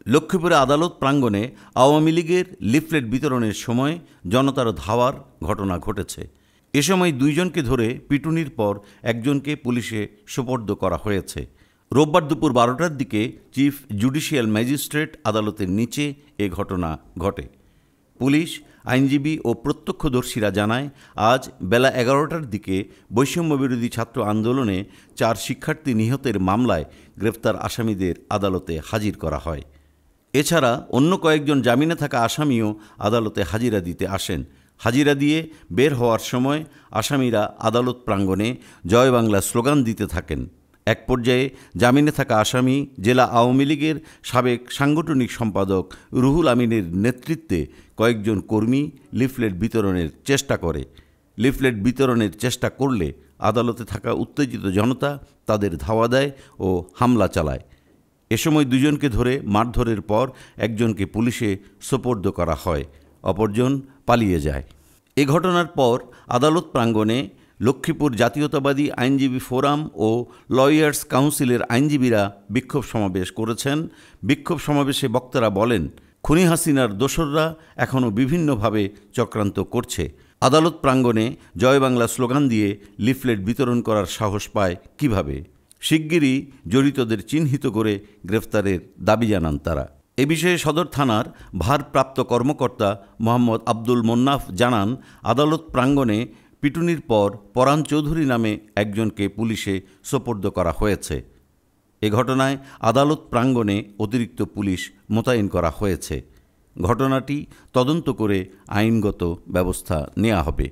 লক্ষ্মীপুরে আদালত প্রাঙ্গণে আওয়ামী লীগের লিফলেট বিতরণের সময় জনতার ধাওয়ার ঘটনা ঘটেছে। এ সময় দুইজনকে ধরে পিটুনির পর একজনকে পুলিশে সোপর্দ করা হয়েছে। রোববার দুপুর 12টার দিকে চিফ জুডিশিয়াল ম্যাজিস্ট্রেট আদালতের নিচে এ ঘটনা ঘটে। পুলিশ, আইনজীবী ও প্রত্যক্ষদর্শীরা জানায়, আজ বেলা 11টার দিকে বৈষম্যবিরোধী ছাত্র আন্দোলনে 4 শিক্ষার্থী নিহতের মামলায় গ্রেফতার আসামিদের আদালতে হাজির করা হয়। এছাড়া অন্য কয়েকজন জামিনে থাকা আসামিও আদালতে হাজিরা দিতে আসেন। হাজিরা দিয়ে বের হওয়ার সময় আসামিরা আদালত প্রাঙ্গণে জয় বাংলা স্লোগান দিতে থাকেন। এক পর্যায়ে জামিনে থাকা আসামি জেলা আওয়ামী লীগের সাবেক সাংগঠনিক সম্পাদক রুহুল আমিনের নেতৃত্বে কয়েকজন কর্মী লিফলেট বিতরণের চেষ্টা করে। লিফলেট বিতরণের চেষ্টা করলে আদালতে থাকা উত্তেজিত জনতা তাদের ধাওয়া দেয় ও হামলা চালায়। এ সময় দুজনকে ধরে মারধরের পর একজনকে পুলিশে সোপর্দ করা হয়, অপরজন পালিয়ে যায়। এ ঘটনার পর আদালত প্রাঙ্গণে লক্ষ্মীপুর জাতীয়তাবাদী আইনজীবী ফোরাম ও লয়ার্স কাউন্সিলের আইনজীবীরা বিক্ষোভ সমাবেশ করেছেন। বিক্ষোভ সমাবেশে বক্তারা বলেন, খুনি হাসিনার দোসররা এখনও বিভিন্নভাবে চক্রান্ত করছে। আদালত প্রাঙ্গণে জয় বাংলা স্লোগান দিয়ে লিফলেট বিতরণ করার সাহস পায় কিভাবে? শিগগিরই জড়িতদের চিহ্নিত করে গ্রেফতারের দাবি জানান তারা। এ বিষয়ে সদর থানার ভারপ্রাপ্ত কর্মকর্তা মোহাম্মদ আব্দুল মোন্নাফ জানান, আদালত প্রাঙ্গণে পিটুনির পর পরাণ চৌধুরী নামে একজনকে পুলিশে সোপর্দ করা হয়েছে। এ ঘটনায় আদালত প্রাঙ্গণে অতিরিক্ত পুলিশ মোতায়েন করা হয়েছে। ঘটনাটি তদন্ত করে আইনগত ব্যবস্থা নেওয়া হবে।